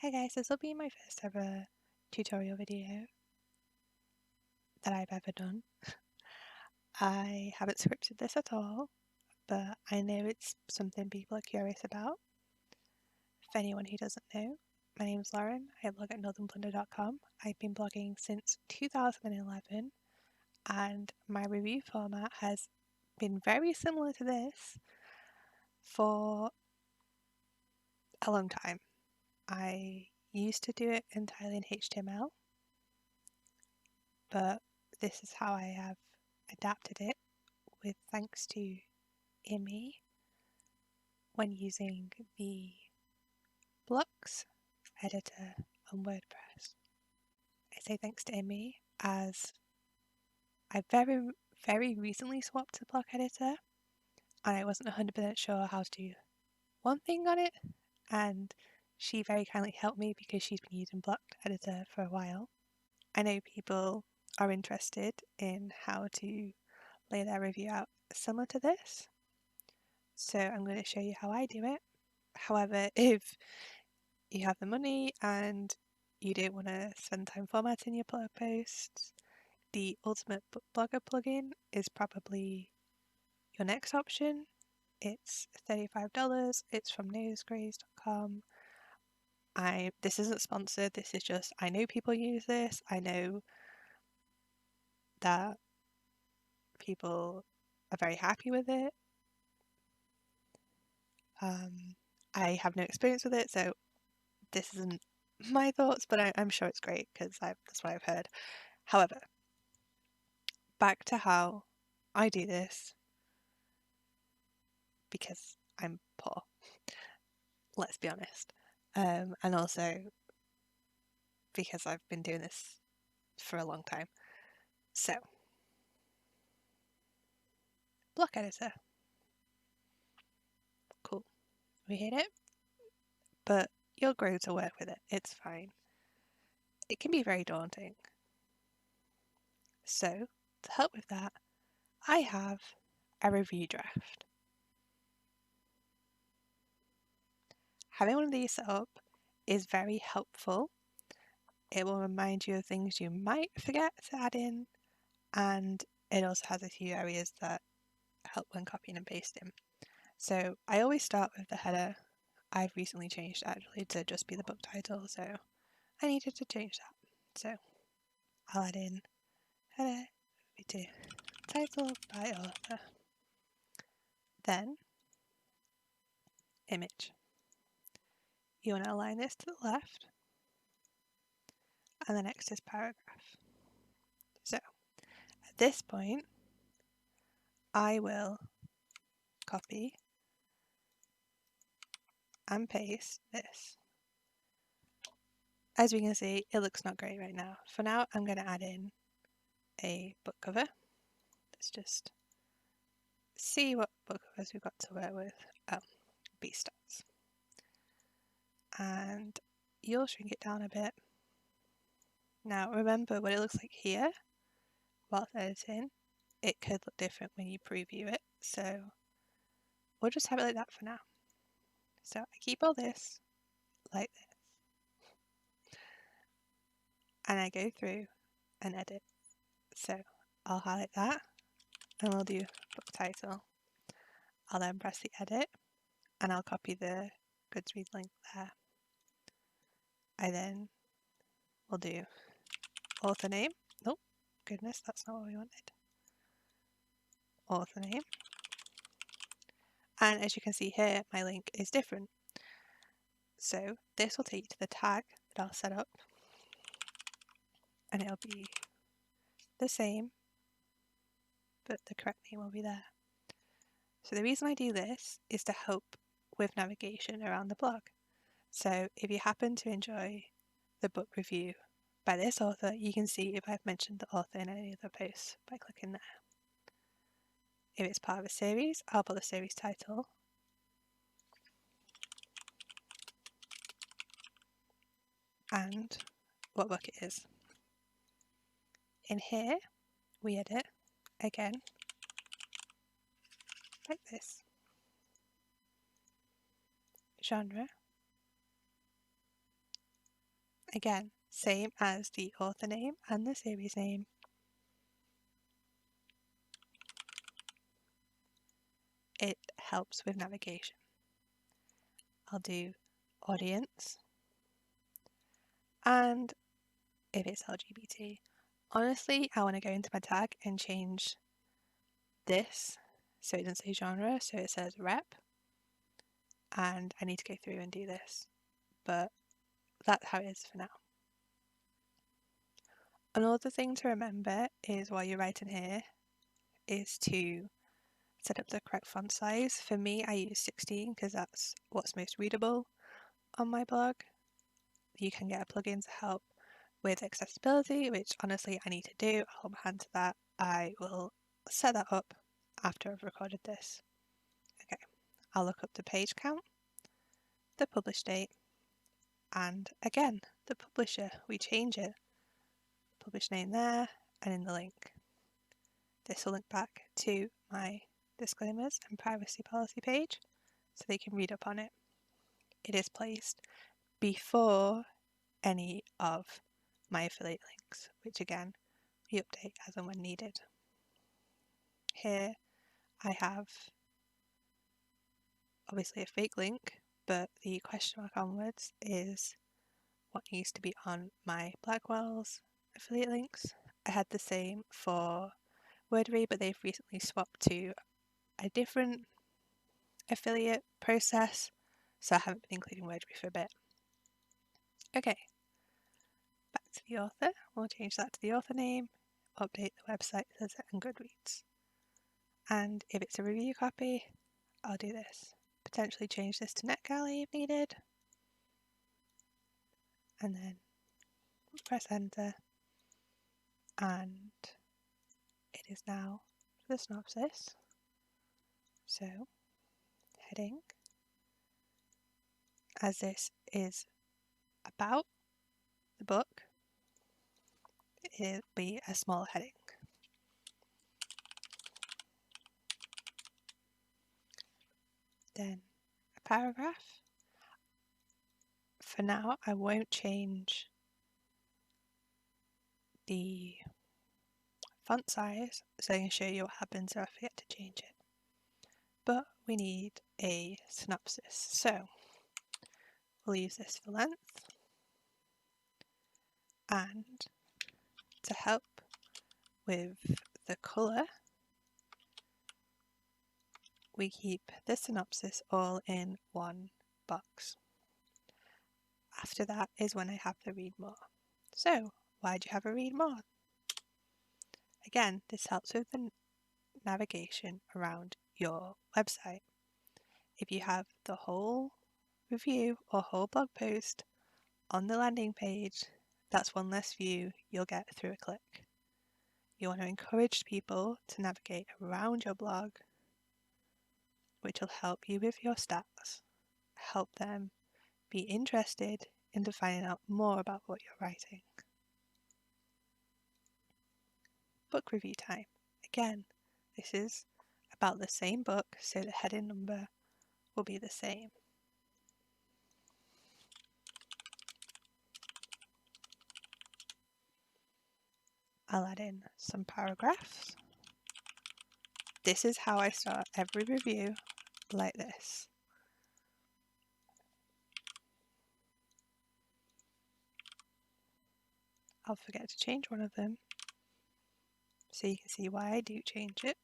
Hi guys, this will be my first ever tutorial video that I've ever done. I haven't scripted this at all, but I know it's something people are curious about. For anyone who doesn't know, my name's Lauren, I blog at northernblunder.com. I've been blogging since 2011 and my review format has been very similar to this for a long time. I used to do it entirely in HTML, but this is how I have adapted it with thanks to IMI when using the blocks editor on WordPress. I say thanks to IMI as I very recently swapped to block editor and I wasn't 100% sure how to do one thing on it, and she very kindly helped me because she's been using block editor for a while. I know people are interested in how to lay their review out similar to this, so I'm going to show you how I do it. However, if you have the money and you don't want to spend time formatting your blog posts, the Ultimate Blogger plugin is probably your next option. It's $35. It's from nosgraze.com. This isn't sponsored. This is just, I know people use this. I know that people are very happy with it. I have no experience with it, so this isn't my thoughts, but I'm sure it's great because that's what I've heard. However, back to how I do this because I'm poor, let's be honest, and also because I've been doing this for a long time. So, block editor, cool, we hate it, but you'll grow to work with it, it's fine. It can be very daunting. So, to help with that, I have a review draft. Having one of these set up is very helpful. It will remind you of things you might forget to add in, and it also has a few areas that help when copying and pasting. So I always start with the header. I've recently changed actually to just be the book title, so I needed to change that. So I'll add in header to title by author. Then image. You want to align this to the left, and the next is paragraph. So at this point, I will copy and paste this. As we can see, it looks not great right now. For now, I'm going to add in a book cover. Let's just see what book covers we've got to work with. Oh, B-Stars. And you'll shrink it down a bit. Now remember what it looks like here whilst editing. It could look different when you preview it, so we'll just have it like that for now. So I keep all this like this, and I go through and edit. So I'll highlight that and we'll do book title. I'll then press the edit and I'll copy the Goodreads link there. I then will do author name. Nope, goodness, that's not what we wanted. Author name. And as you can see here, my link is different. So this will take you to the tag that I'll set up, and it'll be the same, but the correct name will be there. So the reason I do this is to help with navigation around the blog. So if you happen to enjoy the book review by this author, you can see if I've mentioned the author in any other posts by clicking there. If it's part of a series, I'll put the series title. And what book it is. In here, we edit again like this. Genre. Again, same as the author name and the series name. It helps with navigation. I'll do audience, and if it's LGBT. Honestly, I want to go into my tag and change this so it doesn't say genre, so it says rep, and I need to go through and do this, but that's how it is for now. Another thing to remember is while you're writing here is to set up the correct font size. For me, I use 16 because that's what's most readable on my blog. You can get a plugin to help with accessibility, which honestly I need to do. I'll hold my hand to that. I will set that up after I've recorded this. Okay, I'll look up the page count, the publish date, and again, the publisher. We change it. Publish name there, and in the link. This will link back to my disclaimers and privacy policy page so they can read up on it. It is placed before any of my affiliate links, which again, we update as and when needed. Here I have obviously a fake link, but the question mark onwards is what needs to be on my Blackwell's affiliate links. I had the same for Wordpress, but they've recently swapped to a different affiliate process, so I haven't been including Wordpress for a bit. Okay, back to the author. We'll change that to the author name, update the website says it and Goodreads. And if it's a review copy, I'll do this. Potentially change this to NetGalley if needed. And then press enter. And it is now the synopsis. So, heading. As this is about the book, it'll be a small heading. Then a paragraph. For now, I won't change the font size so I can show you what happens if I forget to change it. But we need a synopsis, so we'll use this for length. And to help with the colour, we keep the synopsis all in one box. After that is when I have the read more. So, why do you have a read more? Again, this helps with the navigation around your website. If you have the whole review or whole blog post on the landing page, that's one less view you'll get through a click. You want to encourage people to navigate around your blog, which will help you with your stats, help them be interested into finding out more about what you're writing. Book review time. Again, this is about the same book, so the heading number will be the same. I'll add in some paragraphs. This is how I start every review, like this. I'll forget to change one of them, so you can see why I do change it.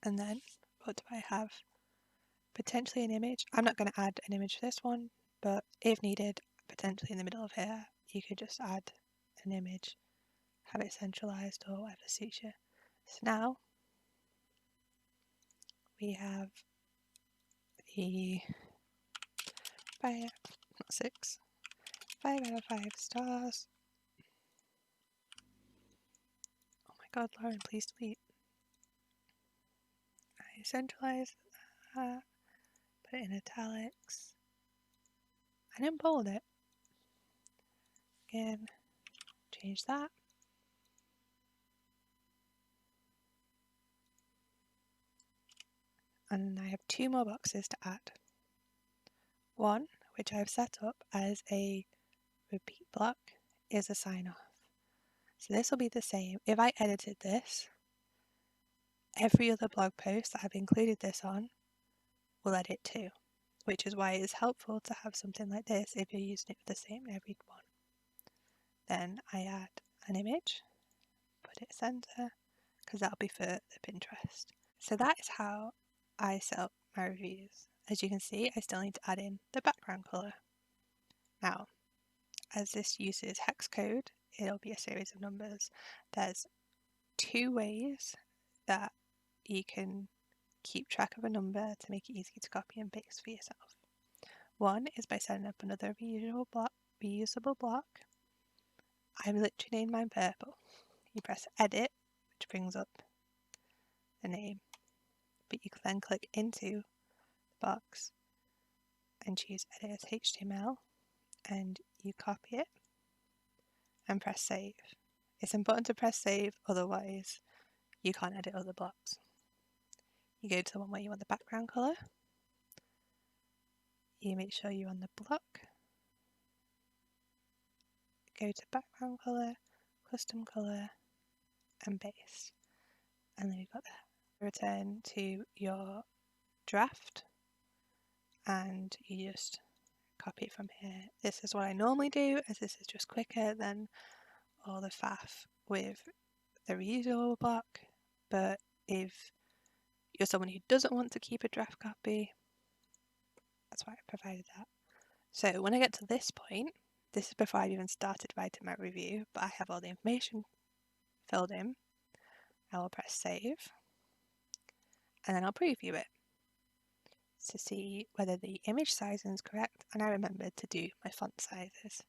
And then, what do I have? Potentially an image. I'm not going to add an image for this one, but if needed, potentially in the middle of here, you could just add an image, have it centralized or whatever suits you. So now we have the 5 out of 5 stars. Oh my god, Lauren, please delete. I centralize that, put it in italics, and then bold it. Again, change that. And I have 2 more boxes to add. one, which I've set up as a repeat block, is a sign off. So this will be the same. If I edited this, every other blog post that I've included this on will edit too, which is why it's helpful to have something like this if you're using it for the same every one. Then I add an image, put it center, because that'll be for the Pinterest. So that is how I set up my reviews. As you can see, I still need to add in the background color. Now, as this uses hex code, it'll be a series of numbers. There's 2 ways that you can keep track of a number to make it easy to copy and paste for yourself. One is by setting up another reusable block. I've literally named mine purple. You press edit, which brings up the name, but you can then click into the box and choose edit as HTML, and you copy it and press save. It's important to press save, otherwise you can't edit other blocks. You go to the one where you want the background colour, you make sure you're on the block, go to background colour, custom colour and paste, and then we've got that. Return to your draft and you just copy it from here. This is what I normally do, as this is just quicker than all the faff with the reusable block, but if you're someone who doesn't want to keep a draft copy, that's why I provided that. So when I get to this point, this is before I've even started writing my review, but I have all the information filled in. I will press save, and then I'll preview it to see whether the image sizing is correct, and I remembered to do my font sizes.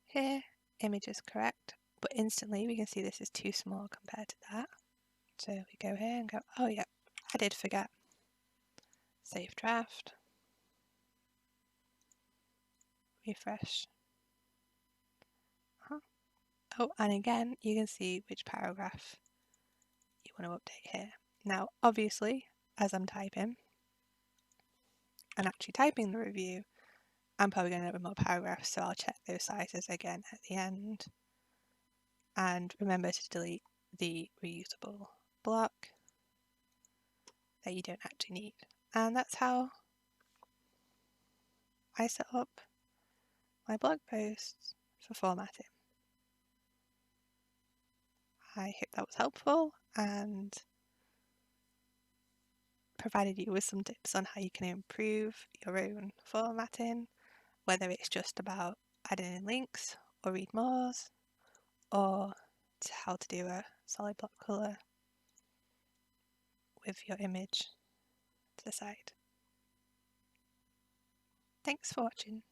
Here, image is correct, but instantly we can see this is too small compared to that. So we go here and go, oh yeah, I did forget. Save draft. Refresh. Oh, and again, you can see which paragraph you want to update here. Now, obviously, as I'm typing and actually typing the review, I'm probably going to end up with more paragraphs, so I'll check those sizes again at the end. And remember to delete the reusable block that you don't actually need. And that's how I set up my blog posts for formatting. I hope that was helpful and provided you with some tips on how you can improve your own formatting, whether it's just about adding in links or read mores, or how to do a solid block colour with your image to the side. Thanks for watching.